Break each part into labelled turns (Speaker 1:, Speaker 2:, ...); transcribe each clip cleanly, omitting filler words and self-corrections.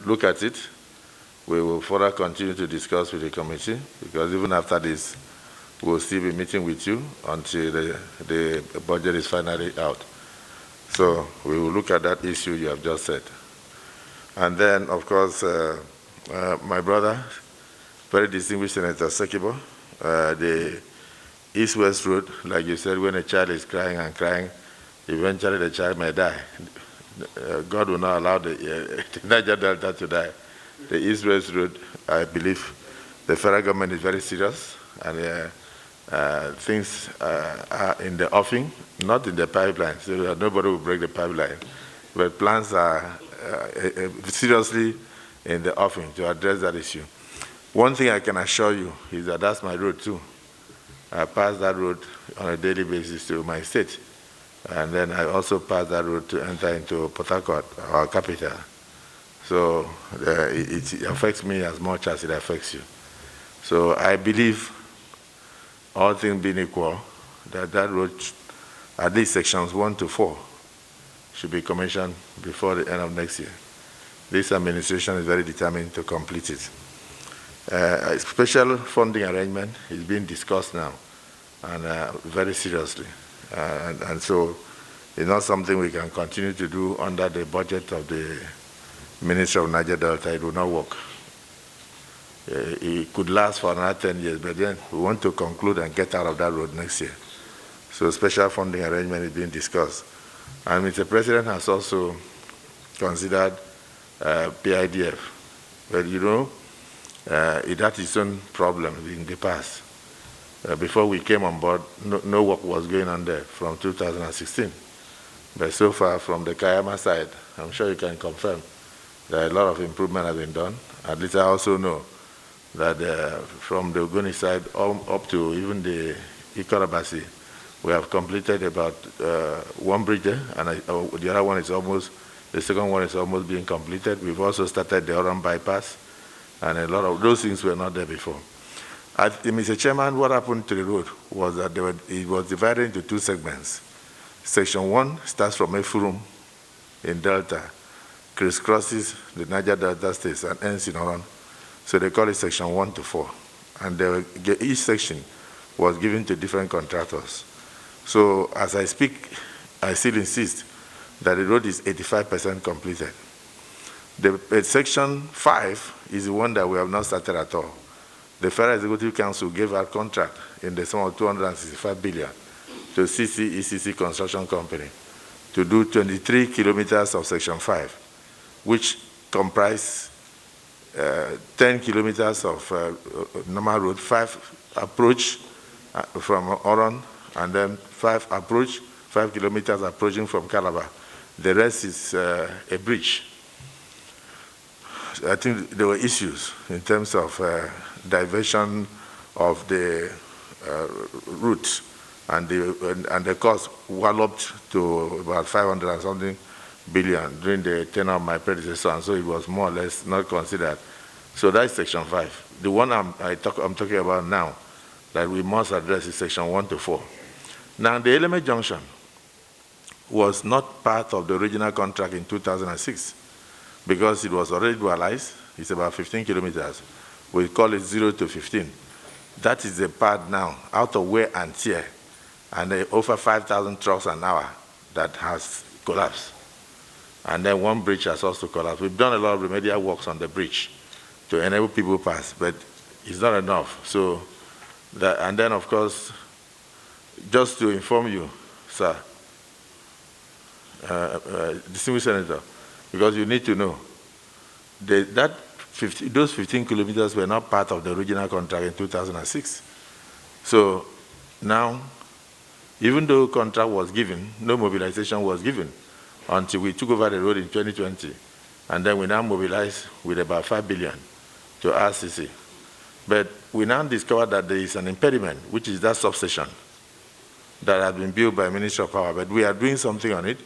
Speaker 1: look at it. We will further continue to discuss with the committee, because even after this, we'll still be meeting with you until the budget is finally out. So we will look at that issue you have just said. And then, of course, my brother, very distinguished Senator Sekibo, the East-West Road, like you said, when a child is crying and crying, eventually the child may die. God will not allow the Niger Delta to die. The East-West Road, I believe the federal government is very serious, and things are in the offing, not in the pipeline, so that nobody will break the pipeline. But plans are seriously in the offing to address that issue. One thing I can assure you is that that's my road too. I pass that road on a daily basis to my state. And then I also pass that road to enter into Port Harcourt, our capital. So it affects me as much as it affects you. So I believe, all things being equal, that road, at least sections 1 to 4, should be commissioned before the end of next year. This administration is very determined to complete it. A special funding arrangement is being discussed now, and very seriously. And so it's not something we can continue to do under the budget of the Ministry of Niger Delta. It will not work. It could last for another 10 years, but then we want to conclude and get out of that road next year. So special funding arrangement is being discussed. And Mr. President has also considered PIDF. But you know, it had its own problems in the past. Before we came on board, no work was going on there from 2016. But so far, from the Kayama side, I'm sure you can confirm that a lot of improvement has been done. At least I also know that from the Ogoni side up to even the Ikorabasi, we have completed about one bridge there, and the other one is almost, the second one is almost being completed. We've also started the Oran bypass, and a lot of those things were not there before. Mr. Chairman, what happened to the road was that it was divided into 2 segments. Section 1 starts from Efurum in Delta, crisscrosses the Niger Delta states and ends in Oran. So they call it section 1 to 4. And each section was given to different contractors. So as I speak, I still insist that the road is 85% completed. The section 5 is the one that we have not started at all. The Federal Executive Council gave our contract in the sum of 265 billion to CCECC Construction Company to do 23 kilometers of section 5, which comprise 10 kilometers of normal road, 5 approach from Oran, and then 5 kilometers approaching from Calabar. The rest is a bridge. I think there were issues in terms of diversion of the route, and the cost walloped to about 500 and something billion during the tenure of my predecessor, and so it was more or less not considered. So that's section 5. The one I'm talking about now that we must address is section 1 to 4. Now, the Eleme Junction was not part of the original contract in 2006 because it was already dualized. It's about 15 kilometers. We call it 0 to 15. That is the part now, out of wear and tear, and over 5,000 trucks an hour that has collapsed. And then one bridge has also collapsed. We've done a lot of remedial works on the bridge to enable people to pass, but it's not enough. So, and then of course, just to inform you, sir, distinguished senator, because you need to know, those 15 kilometers were not part of the original contract in 2006. So now, even though contract was given, no mobilization was given until we took over the road in 2020. And then we now mobilized with about 5 billion to RCC. But we now discovered that there is an impediment, which is that substation that has been built by Ministry of Power. But we are doing something on it,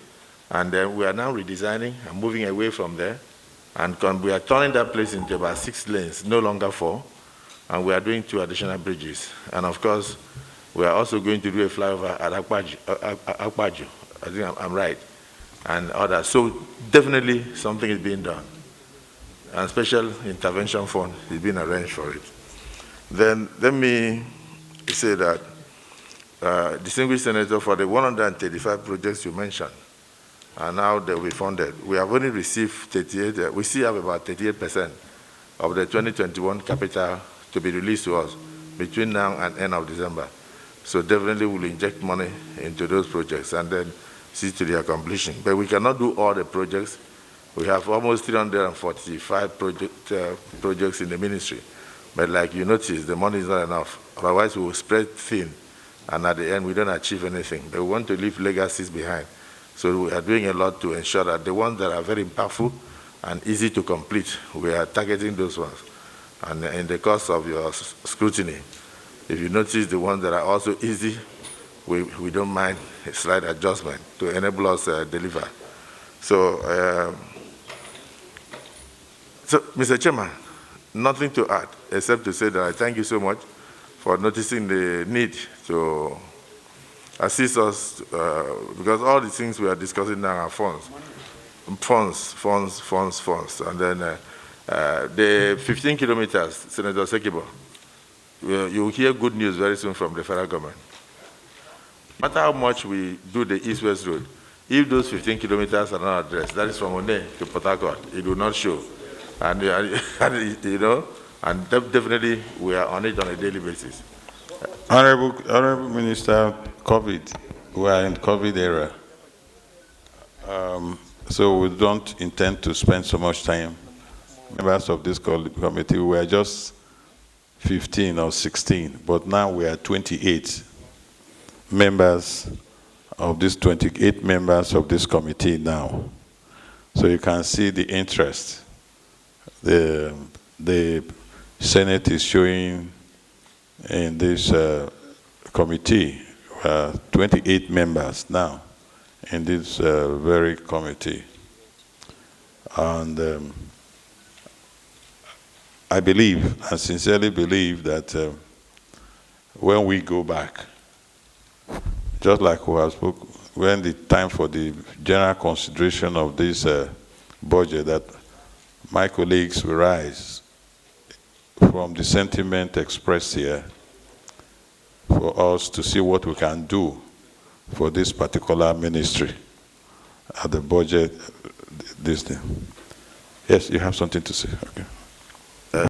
Speaker 1: and then we are now redesigning and moving away from there. And we are turning that place into about 6 lanes, no longer 4. And we are doing 2 additional bridges. And of course, we are also going to do a flyover at Akpaju. I think I'm right. And others. So definitely something is being done. and special intervention fund is being arranged for it. Then let me say that, distinguished senator, for the 135 projects you mentioned, and now they will be funded, we have only received 38, we still have about 38% of the 2021 capital to be released to us between now and end of December. So definitely we'll inject money into those projects and then see to their completion. But we cannot do all the projects. We have almost 345 projects in the ministry. But like you notice, the money is not enough. Otherwise, we will spread thin, and at the end, we don't achieve anything. But we want to leave legacies behind. So we are doing a lot to ensure that the ones that are very impactful and easy to complete, we are targeting those ones. And in the course of your scrutiny, if you notice the ones that are also easy, we don't mind a slight adjustment to enable us deliver. So, Mr. Chairman, nothing to add except to say that I thank you so much for noticing the need to assist us, because all the things we are discussing now are funds. And then the 15 kilometers, Senator Sekibo, you will hear good news very soon from the federal government. No matter how much we do the East-West Road, if those 15 kilometers are not addressed, that is from One to Port Harcourt, it will not show. And, you know, and definitely we are on it on a daily basis.
Speaker 2: Honorable Minister, COVID, we are in COVID era. So we don't intend to spend so much time. Members of this committee, we are just 15 or 16, but now we are 28 members of this 28 members of this committee now. So you can see the interest the Senate is showing in this committee. 28 members now in this very committee. And I believe, I sincerely believe that when we go back, just like we have spoken, when the time for the general consideration of this budget, that my colleagues will rise from the sentiment expressed here for us to see what we can do for this particular ministry at the budget, this thing. Yes, you have something to say. Okay.